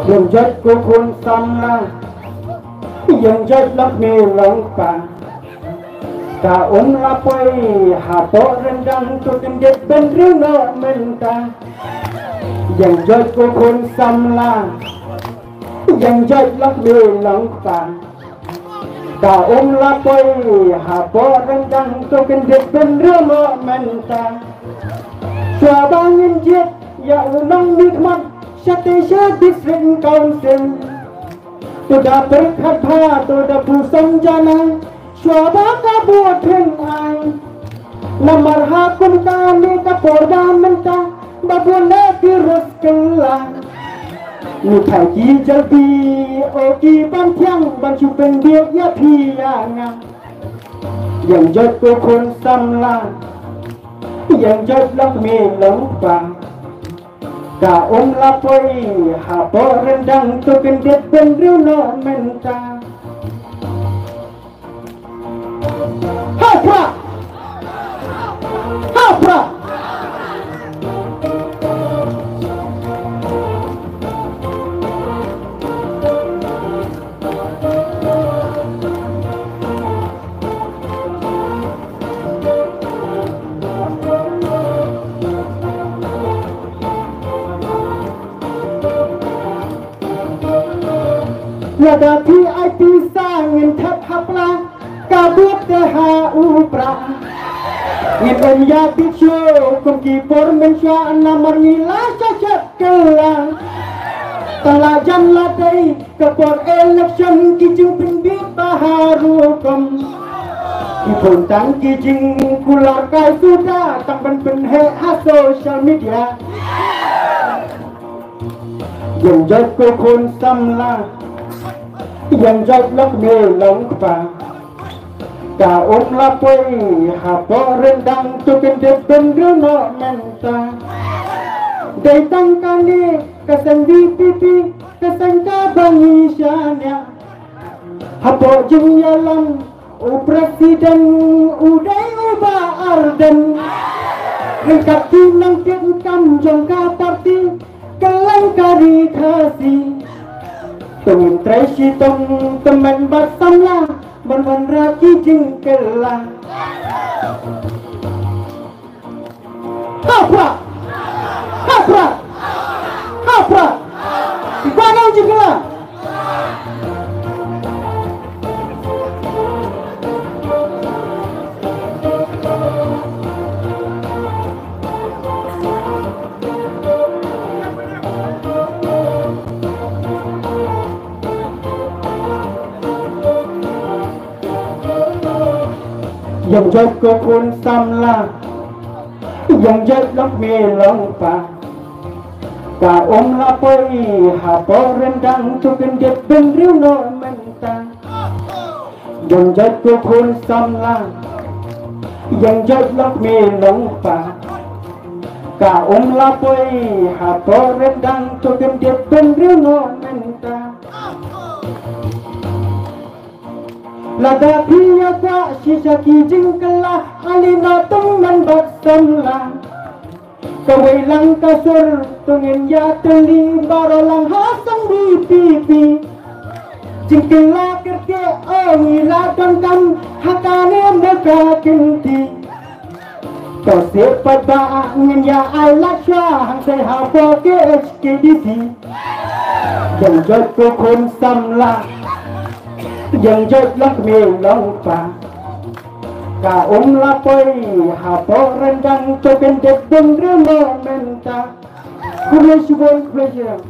Yang jat kukun samla yang jat lak mi langpa ta lapoi hapo rendang tu kendet bendru no menta yang jat kukun samla yang jat lak mi langpa ta lapoi hapo rendang tu kendet bendru no menta Suabangin jet ya unang nikmat Syat disring kausin Tuda berkata Tuda pusang jana Suaba kabut hengai Namar hakun kami kaporba menta Babuna virus kelang Nutai ki jalbi Oki bantiang Bancu pendiak ya pianga Yang jat kukun samla Yang jat lak mi lempang Ka lapoi hapo rendang tu kendet bendru no menta Hapra Hapra Lada PIP sangin tap hapla kabut deha upra ngin ya bicho kum kipor mensya namar ngila cacat kelang talajan ladai kepor election kijing pinbit baharu kum kipon tang kijing kular kai sudah tak ben he ha social media yang jat kukun samla yang jat lak mi langpa ka lapoi hapo rendang tu kendet bendru no menta dai tangkani kasang di pipi kasang ka bangi syanya hapo jeng yalam presiden udai uba arden rengkat tinang kam jongka parti kelang kari kasih Tungin tresi tong teman bersamla Bermanra kijing kelang Hapra Hapra Hapra Ibanang jengkelang Yang jat kukun samla Yang jat lak mi langpa Ka lapoi hapo rendang tu kendet bendru no menta Yang jat kukun samla Yang jat lak mi langpa Ka lapoi hapo rendang tu kendet bendru no menta Lada piya ka sisa kijing kelah alina teman bersamla Kawai lang kasur tungin ya teli barolang hasang di pipi Jingkela kerke ngila dongkam hakane mega kinti Kau sepat ba ngin ya alat syah hang seha boke HKDC Yang jat kukun samla yang jat lak mi langpa ka lapoi hapo rendang tu kendet bendru no menta Kulo subon pleasure